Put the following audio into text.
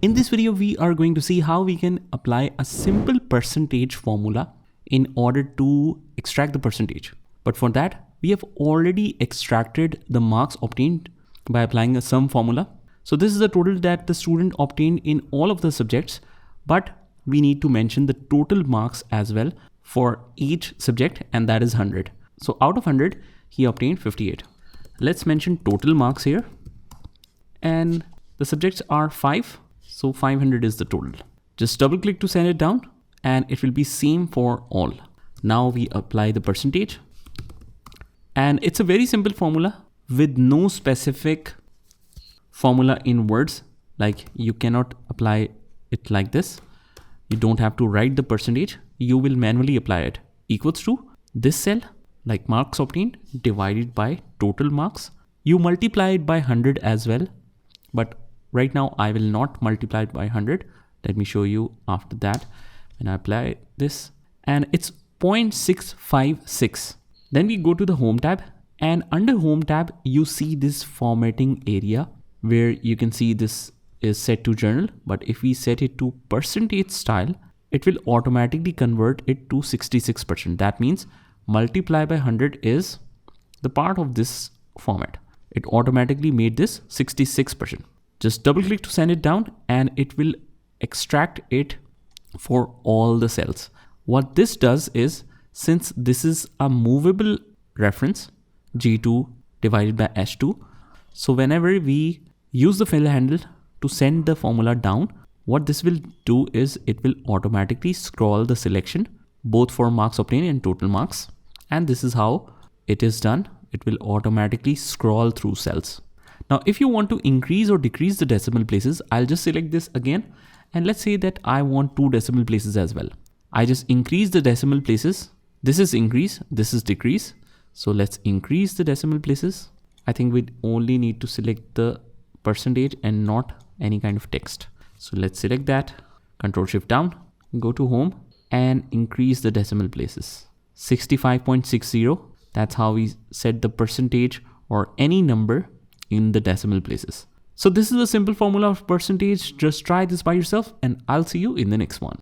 In this video, we are going to see how we can apply a simple percentage formula in order to extract the percentage. But for that, we have already extracted the marks obtained by applying a sum formula. So this is the total that the student obtained in all of the subjects, but we need to mention the total marks as well for each subject, and that is 100. So out of 100, he obtained 58. Let's mention total marks here. And the subjects are 5. So 500 is the total. Just double click to send it down and it will be same for all. Now we apply the percentage. And it's a very simple formula with no specific formula in words. Like you cannot apply it like this. You don't have to write the percentage. You will manually apply it. Equals to this cell, like marks obtained divided by total marks. You multiply it by 100 as well. But right now I will not multiply it by 100. Let me show you after that when I apply this. And it's 0.656. Then we go to the home tab, and under home tab, you see this formatting area where you can see this is set to journal. But if we set it to percentage style, it will automatically convert it to 66%. That means multiply by 100 is the part of this format. It automatically made this 66%. Just double click to send it down and it will extract it for all the cells. What this does is, since this is a movable reference, G2 divided by H2, so whenever we use the fill handle to send the formula down, what this will do is it will automatically scroll the selection both for marks obtained and total marks. And this is how it is done. It will automatically scroll through cells. Now, if you want to increase or decrease the decimal places, I'll just select this again. And let's say that I want 2 decimal places as well. I just increase the decimal places. This is increase, this is decrease. So let's increase the decimal places. I think we only need to select the percentage and not any kind of text. So let's select that, Control Shift down, go to home and increase the decimal places. 65.60. That's how we set the percentage or any number in the decimal places. So this is a simple formula of percentage. Just try this by yourself and I'll see you in the next one.